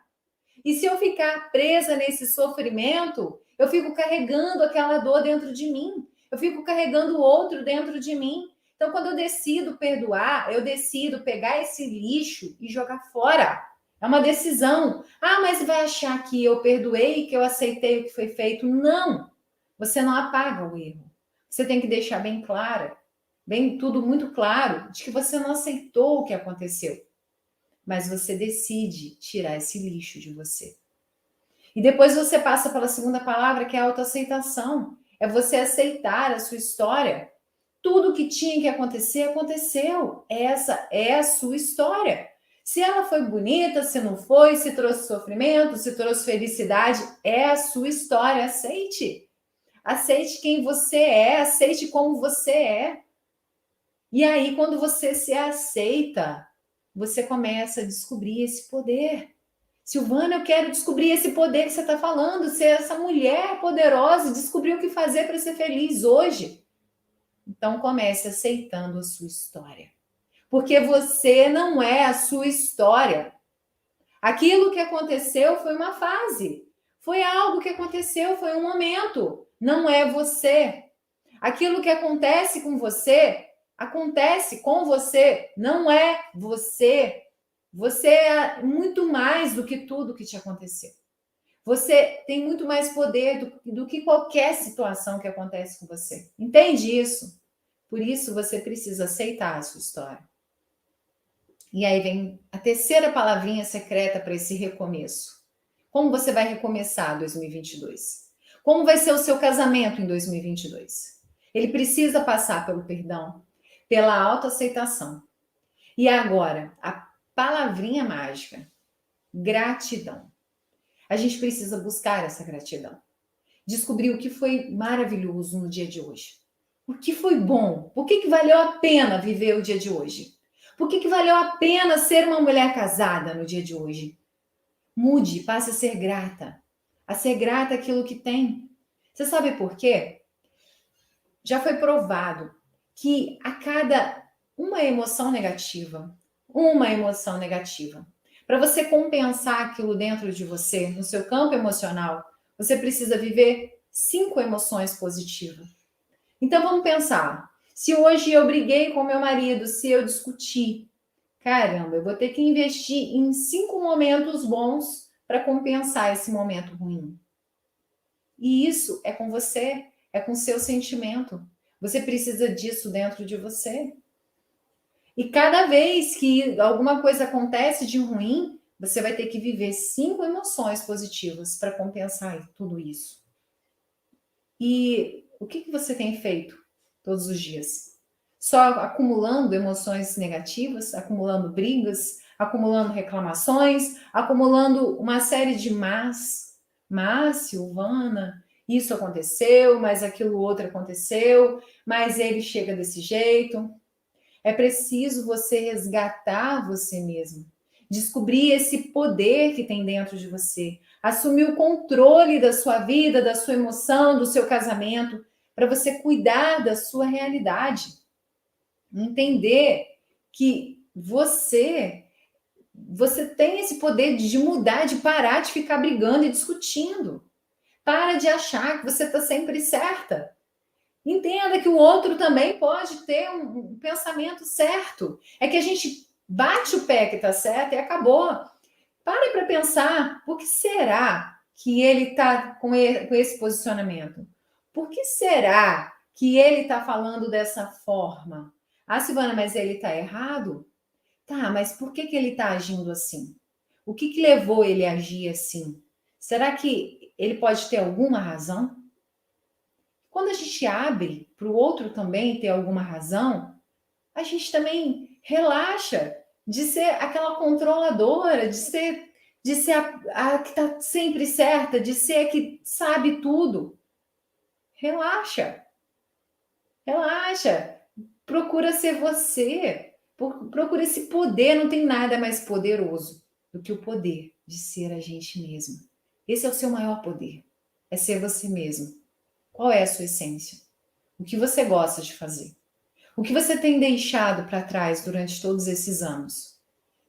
E se eu ficar presa nesse sofrimento, eu fico carregando aquela dor dentro de mim. Eu fico carregando o outro dentro de mim. Então, quando eu decido perdoar, eu decido pegar esse lixo e jogar fora. É uma decisão. Ah, mas vai achar que eu perdoei, que eu aceitei o que foi feito? Não. Você não apaga o erro. Você tem que deixar bem clara, bem tudo muito claro, de que você não aceitou o que aconteceu. Mas você decide tirar esse lixo de você. E depois você passa pela segunda palavra, que é a autoaceitação. É você aceitar a sua história. Tudo que tinha que acontecer, aconteceu. Essa é a sua história. Se ela foi bonita, se não foi, se trouxe sofrimento, se trouxe felicidade, é a sua história. Aceite. Aceite quem você é, aceite como você é. E aí, quando você se aceita, você começa a descobrir esse poder. Silvana, eu quero descobrir esse poder que você está falando, ser essa mulher poderosa, descobrir o que fazer para ser feliz hoje. Então comece aceitando a sua história. Porque você não é a sua história. Aquilo que aconteceu foi uma fase. Foi algo que aconteceu, foi um momento. Não é você. Aquilo que acontece com você, acontece com você. Não é você. Você é muito mais do que tudo que te aconteceu. Você tem muito mais poder do que qualquer situação que acontece com você. Entende isso? Por isso você precisa aceitar a sua história. E aí vem a terceira palavrinha secreta para esse recomeço. Como você vai recomeçar 2022? Como vai ser o seu casamento em 2022? Ele precisa passar pelo perdão, pela autoaceitação. E agora, a palavrinha mágica, gratidão. A gente precisa buscar essa gratidão. Descobrir o que foi maravilhoso no dia de hoje. O que foi bom? Por que valeu a pena viver o dia de hoje? Por que valeu a pena ser uma mulher casada no dia de hoje? Mude, passe a ser grata. A ser grata àquilo que tem. Você sabe por quê? Já foi provado que a cada uma emoção negativa, para você compensar aquilo dentro de você, no seu campo emocional, você precisa viver 5 emoções positivas. Então vamos pensar. Se hoje eu briguei com meu marido, se eu discuti, caramba, eu vou ter que investir em 5 momentos bons para compensar esse momento ruim. E isso é com você, é com o seu sentimento. Você precisa disso dentro de você. E cada vez que alguma coisa acontece de ruim, você vai ter que viver 5 emoções positivas para compensar tudo isso. E o que você tem feito todos os dias? Só acumulando emoções negativas, acumulando brigas, acumulando reclamações, acumulando uma série de Silvana, isso aconteceu, mas aquilo outro aconteceu, mas ele chega desse jeito. É preciso você resgatar você mesmo, descobrir esse poder que tem dentro de você, assumir o controle da sua vida, da sua emoção, do seu casamento, para você cuidar da sua realidade. Entender que você tem esse poder de mudar, de parar de ficar brigando e discutindo. Para de achar que você está sempre certa. Entenda que o outro também pode ter um pensamento certo. É que a gente bate o pé que está certo e acabou. Pare para pensar, por que será que ele está com esse posicionamento? Por que será que ele está falando dessa forma? Ah, Silvana, mas ele está errado? Tá, mas por que ele está agindo assim? O que levou ele a agir assim? Será que ele pode ter alguma razão? Quando a gente abre para o outro também ter alguma razão, a gente também relaxa de ser aquela controladora, de ser a que está sempre certa, de ser a que sabe tudo. Relaxa, relaxa. Procura ser você. Procura esse poder. Não tem nada mais poderoso do que o poder de ser a gente mesmo. Esse é o seu maior poder. É ser você mesmo. Qual é a sua essência? O que você gosta de fazer? O que você tem deixado para trás durante todos esses anos?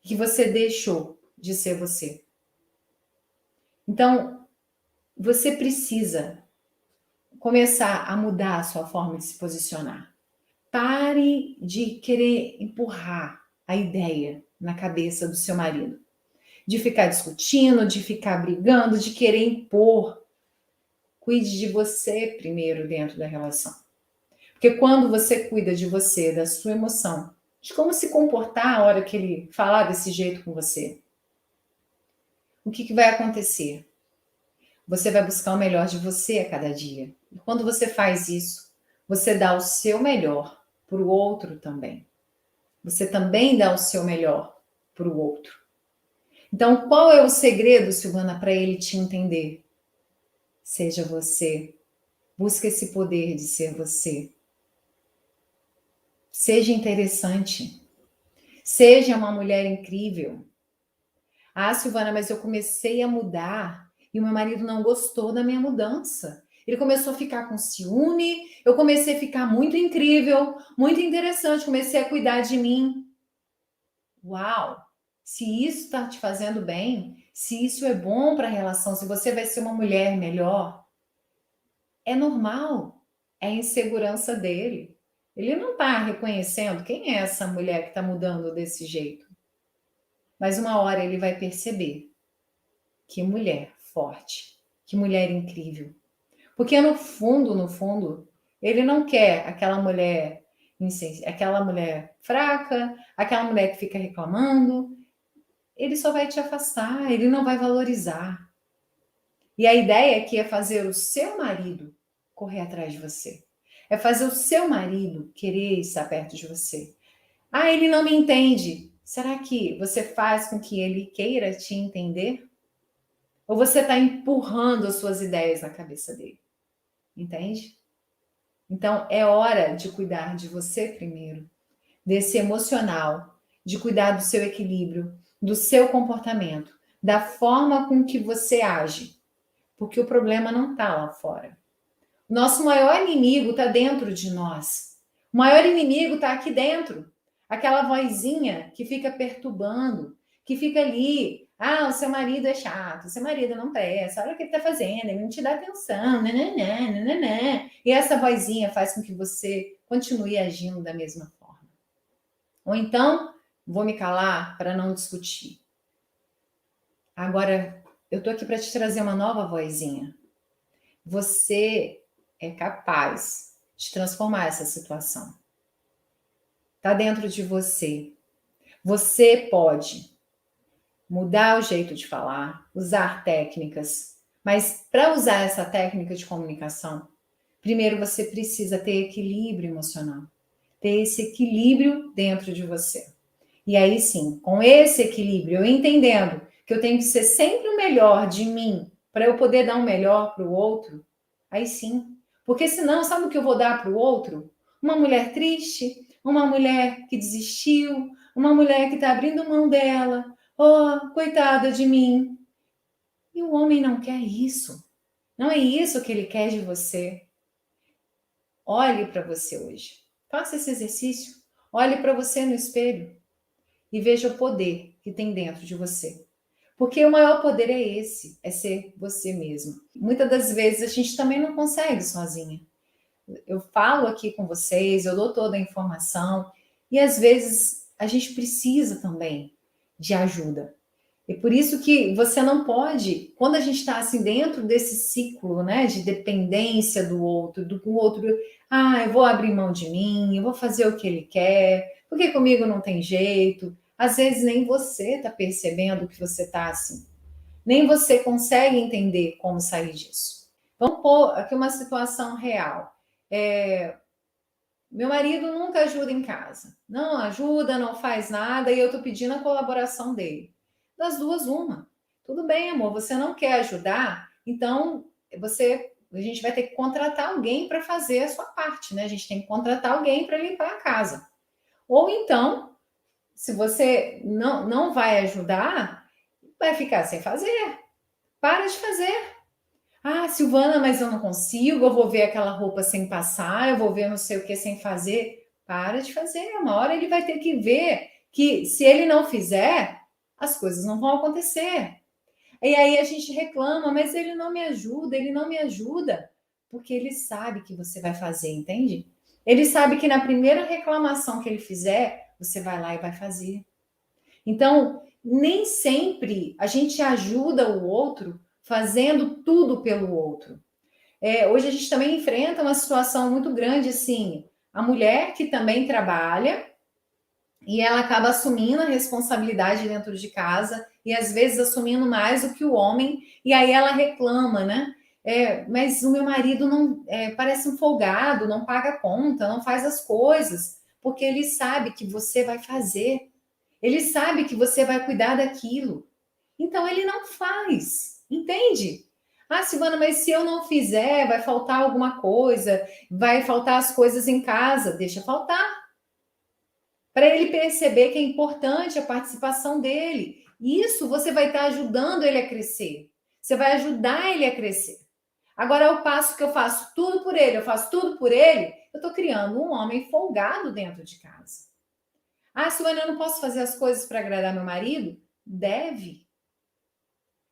Que você deixou de ser você? Então, você precisa começar a mudar a sua forma de se posicionar. Pare de querer empurrar a ideia na cabeça do seu marido. De ficar discutindo, de ficar brigando, de querer impor. Cuide de você primeiro dentro da relação. Porque quando você cuida de você, da sua emoção, de como se comportar a hora que ele falar desse jeito com você, o que vai acontecer? Você vai buscar o melhor de você a cada dia. E quando você faz isso, você dá o seu melhor para o outro também. Você também dá o seu melhor para o outro. Então, qual é o segredo, Silvana, para ele te entender? Seja você. Busque esse poder de ser você. Seja interessante. Seja uma mulher incrível. Ah, Silvana, mas eu comecei a mudar e o meu marido não gostou da minha mudança. Ele começou a ficar com ciúme, eu comecei a ficar muito incrível, muito interessante, comecei a cuidar de mim. Uau! Se isso está te fazendo bem, se isso é bom para a relação, se você vai ser uma mulher melhor, é normal, é a insegurança dele. Ele não está reconhecendo quem é essa mulher que está mudando desse jeito. Mas uma hora ele vai perceber. Que mulher forte, que mulher incrível. Porque no fundo, ele não quer aquela mulher aquela mulher fraca, aquela mulher que fica reclamando, ele só vai te afastar, ele não vai valorizar. E a ideia aqui é fazer o seu marido correr atrás de você. É fazer o seu marido querer estar perto de você. Ah, ele não me entende. Será que você faz com que ele queira te entender? Ou você está empurrando as suas ideias na cabeça dele? Entende? Então, é hora de cuidar de você primeiro, desse emocional, de cuidar do seu equilíbrio, do seu comportamento, da forma com que você age, porque o problema não está lá fora. Nosso maior inimigo está dentro de nós. O maior inimigo está aqui dentro. Aquela vozinha que fica perturbando, que fica ali. Ah, o seu marido é chato, o seu marido não presta, olha o que ele está fazendo, ele não te dá atenção, nananã, nananã. E essa vozinha faz com que você continue agindo da mesma forma. Ou então, vou me calar para não discutir. Agora, eu estou aqui para te trazer uma nova vozinha. Você é capaz de transformar essa situação. Está dentro de você. Você pode mudar o jeito de falar, usar técnicas, mas para usar essa técnica de comunicação, primeiro você precisa ter equilíbrio emocional, ter esse equilíbrio dentro de você. E aí sim, com esse equilíbrio, eu entendendo que eu tenho que ser sempre o melhor de mim para eu poder dar um melhor para o outro, aí sim. Porque senão, sabe o que eu vou dar para o outro? Uma mulher triste, uma mulher que desistiu, uma mulher que está abrindo mão dela. Oh, coitada de mim. E o homem não quer isso. Não é isso que ele quer de você. Olhe para você hoje. Faça esse exercício. Olhe para você no espelho e veja o poder que tem dentro de você. Porque o maior poder é esse, é ser você mesmo. Muitas das vezes a gente também não consegue sozinha. Eu falo aqui com vocês, eu dou toda a informação e às vezes a gente precisa também de ajuda. E por isso que você não pode, quando a gente está assim dentro desse ciclo, né, de dependência do outro, eu vou abrir mão de mim, eu vou fazer o que ele quer, porque comigo não tem jeito. Às vezes nem você está percebendo que você está assim, nem você consegue entender como sair disso. Vamos pôr aqui uma situação real. Meu marido nunca ajuda em casa, não ajuda, não faz nada e eu estou pedindo a colaboração dele. Das duas, uma. Tudo bem, amor, você não quer ajudar, então a gente vai ter que contratar alguém para fazer a sua parte, né? A gente tem que contratar alguém para limpar a casa. Ou então, se você não vai ajudar, vai ficar sem fazer. Para de fazer. Ah, Silvana, mas eu não consigo, eu vou ver aquela roupa sem passar, eu vou ver não sei o que sem fazer. Para de fazer, uma hora ele vai ter que ver que se ele não fizer, as coisas não vão acontecer. E aí a gente reclama, mas ele não me ajuda, porque ele sabe que você vai fazer, entende? Ele sabe que na primeira reclamação que ele fizer, você vai lá e vai fazer. Então, nem sempre a gente ajuda o outro fazendo tudo pelo outro. Hoje a gente também enfrenta uma situação muito grande, assim, a mulher que também trabalha e ela acaba assumindo a responsabilidade dentro de casa e às vezes assumindo mais do que o homem, e aí ela reclama, né? Mas o meu marido não parece um folgado, não paga conta, não faz as coisas, porque ele sabe que você vai fazer, ele sabe que você vai cuidar daquilo, então ele não faz, entende? Ah, Silvana, mas se eu não fizer, vai faltar alguma coisa, vai faltar as coisas em casa, deixa faltar. Para ele perceber que é importante a participação dele. Isso você vai estar ajudando ele a crescer. Você vai ajudar ele a crescer. Agora, ao passo que eu faço tudo por ele, eu estou criando um homem folgado dentro de casa. Ah, Silvana, eu não posso fazer as coisas para agradar meu marido? Deve.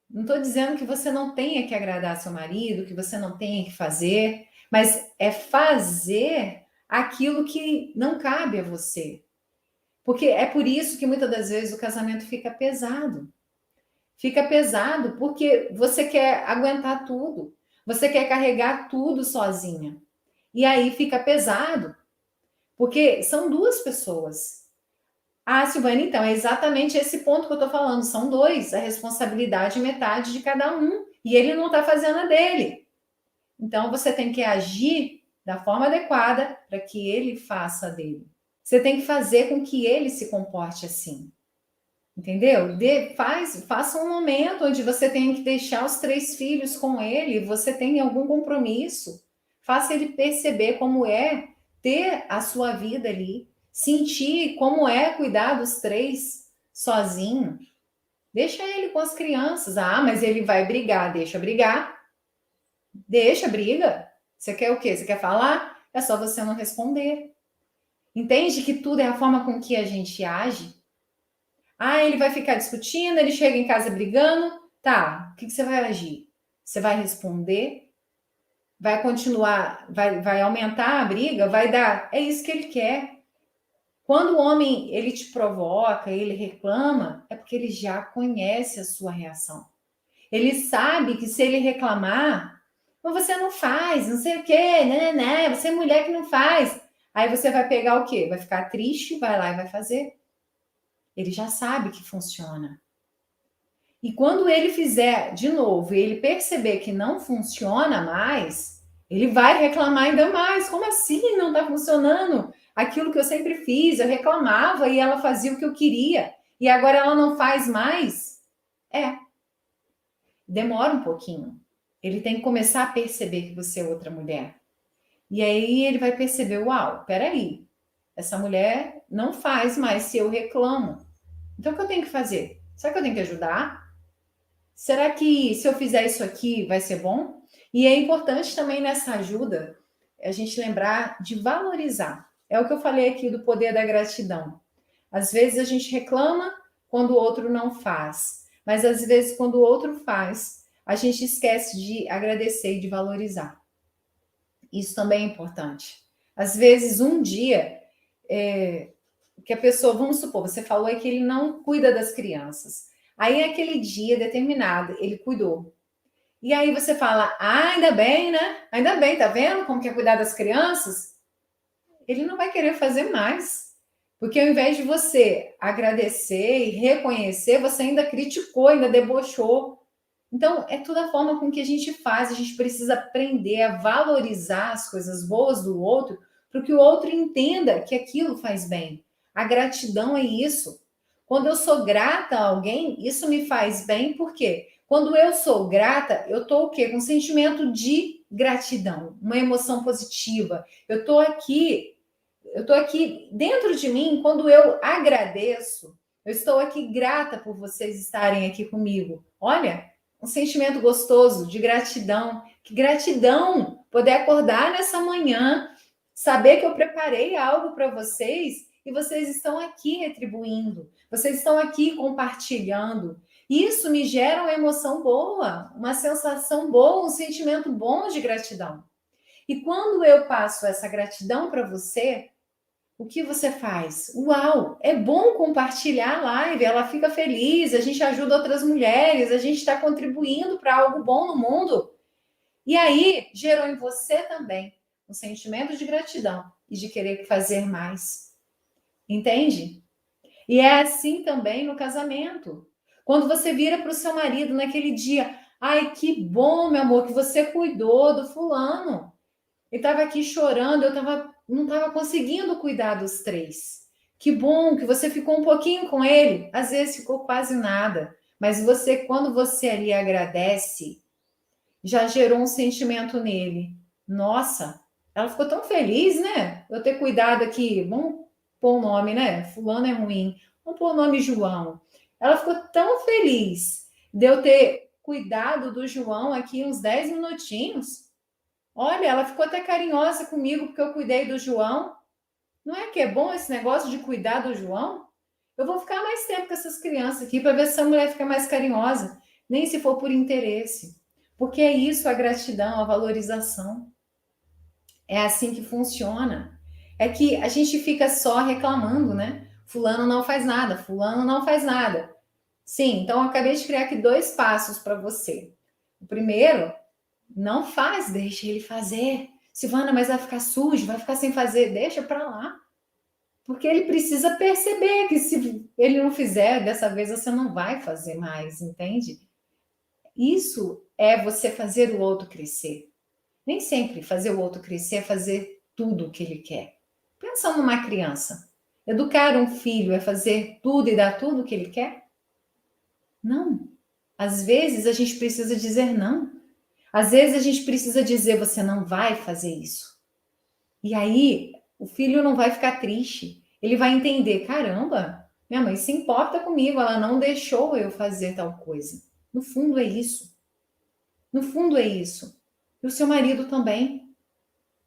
Não estou dizendo que você não tenha que agradar seu marido, que você não tenha que fazer, mas é fazer aquilo que não cabe a você. Porque é por isso que muitas das vezes o casamento fica pesado. Fica pesado porque você quer aguentar tudo. Você quer carregar tudo sozinha. E aí fica pesado. Porque são duas pessoas. Ah, Silvana, então, é exatamente esse ponto que eu estou falando. São dois, a responsabilidade metade de cada um. E ele não está fazendo a dele. Então, você tem que agir da forma adequada para que ele faça a dele. Você tem que fazer com que ele se comporte assim. Entendeu? Faça um momento onde você tem que deixar os 3 filhos com ele, você tem algum compromisso. Faça ele perceber como é ter a sua vida ali, sentir como é cuidar dos 3 sozinho. Deixa ele com as crianças. Ah, mas ele vai brigar. Deixa brigar. Deixa, briga. Você quer o quê? Você quer falar? É só você não responder. Entende que tudo é a forma com que a gente age? Ah, ele vai ficar discutindo, ele chega em casa brigando. Tá, o que você vai agir? Você vai responder? Vai continuar? Vai aumentar a briga? Vai dar? É isso que ele quer. Quando o homem ele te provoca, ele reclama, é porque ele já conhece a sua reação. Ele sabe que se ele reclamar, mas você não faz, não sei o quê, né? Você é mulher que não faz. Aí você vai pegar o quê? Vai ficar triste, vai lá e vai fazer. Ele já sabe que funciona. E quando ele fizer de novo e ele perceber que não funciona mais, ele vai reclamar ainda mais. Como assim não está funcionando? Aquilo que eu sempre fiz, eu reclamava e ela fazia o que eu queria. E agora ela não faz mais? Demora um pouquinho. Ele tem que começar a perceber que você é outra mulher. E aí ele vai perceber, uau, peraí, essa mulher não faz mais se eu reclamo. Então o que eu tenho que fazer? Será que eu tenho que ajudar? Será que se eu fizer isso aqui vai ser bom? E é importante também nessa ajuda a gente lembrar de valorizar. É o que eu falei aqui do poder da gratidão. Às vezes a gente reclama quando o outro não faz, mas às vezes quando o outro faz, a gente esquece de agradecer e de valorizar. Isso também é importante. Às vezes um dia que a pessoa, vamos supor, você falou que ele não cuida das crianças. Aí, aquele dia determinado, ele cuidou. E aí você fala, ah, ainda bem, né? Ainda bem, tá vendo como que é cuidar das crianças? Ele não vai querer fazer mais. Porque ao invés de você agradecer e reconhecer, você ainda criticou, ainda debochou. Então, é toda a forma com que a gente faz. A gente precisa aprender a valorizar as coisas boas do outro, para que o outro entenda que aquilo faz bem. A gratidão é isso. Quando eu sou grata a alguém, isso me faz bem, por quê? Quando eu sou grata, eu estou o quê? Com um sentimento de gratidão, uma emoção positiva. Eu estou aqui dentro de mim, quando eu agradeço, eu estou aqui grata por vocês estarem aqui comigo. Olha, um sentimento gostoso de gratidão. Que gratidão poder acordar nessa manhã, saber que eu preparei algo para vocês e vocês estão aqui retribuindo, vocês estão aqui compartilhando. Isso me gera uma emoção boa, uma sensação boa, um sentimento bom de gratidão. E quando eu passo essa gratidão para você, o que você faz? Uau, é bom compartilhar a live, ela fica feliz, a gente ajuda outras mulheres, a gente está contribuindo para algo bom no mundo. E aí, gerou em você também um sentimento de gratidão e de querer fazer mais. Entende? E é assim também no casamento. Quando você vira para o seu marido naquele dia, ai, que bom, meu amor, que você cuidou do fulano. Ele estava aqui chorando, não estava conseguindo cuidar dos 3. Que bom que você ficou um pouquinho com ele. Às vezes ficou quase nada. Mas quando você ali agradece, já gerou um sentimento nele. Nossa, ela ficou tão feliz, né? Eu ter cuidado aqui. Vamos pôr o nome, né? Fulano é ruim. Vamos pôr o nome João. Ela ficou tão feliz de eu ter cuidado do João aqui uns 10 minutinhos. Olha, ela ficou até carinhosa comigo porque eu cuidei do João. Não é que é bom esse negócio de cuidar do João? Eu vou ficar mais tempo com essas crianças aqui para ver se essa mulher fica mais carinhosa, nem se for por interesse. Porque é isso a gratidão, a valorização. É assim que funciona. É que a gente fica só reclamando, né? Fulano não faz nada, fulano não faz nada. Sim, então eu acabei de criar aqui 2 passos para você. O primeiro, não faz, deixa ele fazer. Silvana, mas vai ficar sujo, vai ficar sem fazer, deixa para lá. Porque ele precisa perceber que se ele não fizer, dessa vez você não vai fazer mais, entende? Isso é você fazer o outro crescer. Nem sempre fazer o outro crescer é fazer tudo o que ele quer. Pensa numa criança. Educar um filho é fazer tudo e dar tudo o que ele quer? Não. Às vezes a gente precisa dizer não. Às vezes a gente precisa dizer você não vai fazer isso. E aí o filho não vai ficar triste. Ele vai entender, caramba, minha mãe se importa comigo, ela não deixou eu fazer tal coisa. No fundo é isso. No fundo é isso. E o seu marido também.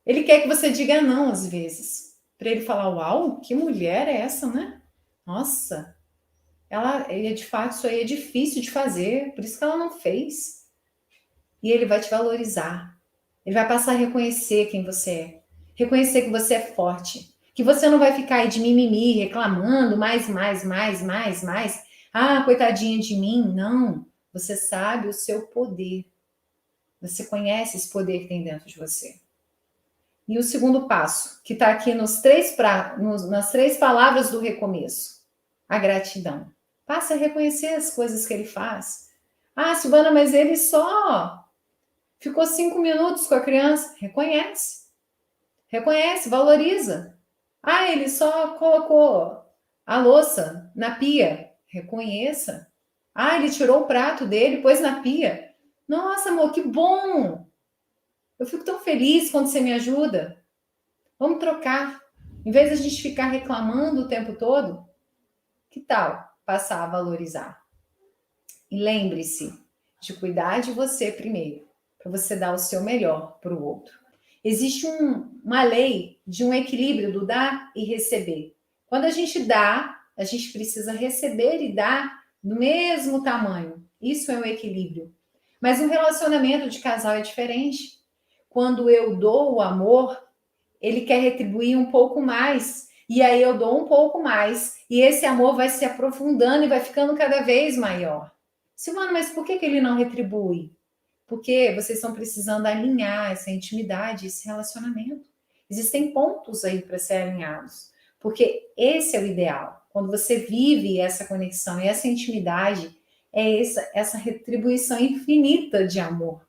Ele quer que você diga não às vezes. Para ele falar, uau, que mulher é essa, né? Nossa, de fato, isso aí é difícil de fazer, por isso que ela não fez. E ele vai te valorizar. Ele vai passar a reconhecer quem você é. Reconhecer que você é forte. Que você não vai ficar aí de mimimi, reclamando mais. Ah, coitadinha de mim. Não. Você sabe o seu poder. Você conhece esse poder que tem dentro de você. E o segundo passo, que está aqui nas 3 palavras do recomeço, a gratidão. Passe a reconhecer as coisas que ele faz. Ah, Silvana, mas ele só ficou 5 minutos com a criança. Reconhece. Reconhece, valoriza. Ah, ele só colocou a louça na pia. Reconheça. Ah, ele tirou o prato dele, pôs na pia. Nossa, amor, que bom! Eu fico tão feliz quando você me ajuda. Vamos trocar. Em vez de a gente ficar reclamando o tempo todo, que tal passar a valorizar? E lembre-se de cuidar de você primeiro, para você dar o seu melhor para o outro. Existe uma lei de um equilíbrio do dar e receber. Quando a gente dá, a gente precisa receber e dar do mesmo tamanho. Isso é um equilíbrio. Mas um relacionamento de casal é diferente. Quando eu dou o amor, ele quer retribuir um pouco mais. E aí eu dou um pouco mais. E esse amor vai se aprofundando e vai ficando cada vez maior. Silvana, mas por que ele não retribui? Porque vocês estão precisando alinhar essa intimidade, esse relacionamento. Existem pontos aí para ser alinhados. Porque esse é o ideal. Quando você vive essa conexão e essa intimidade, é essa retribuição infinita de amor.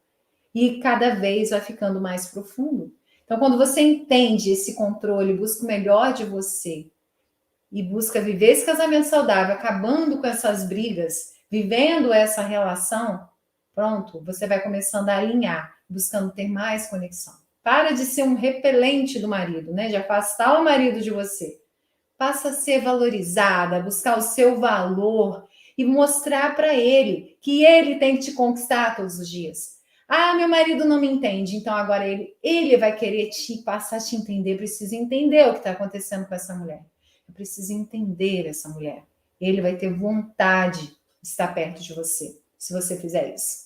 E cada vez vai ficando mais profundo. Então, quando você entende esse controle, busca o melhor de você e busca viver esse casamento saudável, acabando com essas brigas, vivendo essa relação, pronto, você vai começando a alinhar, buscando ter mais conexão. Para de ser um repelente do marido, né? De afastar o marido de você. Passa a ser valorizada, buscar o seu valor e mostrar para ele que ele tem que te conquistar todos os dias. Ah, meu marido não me entende, então agora ele vai querer te passar a te entender. Preciso entender o que está acontecendo com essa mulher. Eu preciso entender essa mulher. Ele vai ter vontade de estar perto de você, se você fizer isso.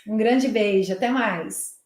Um grande beijo, até mais.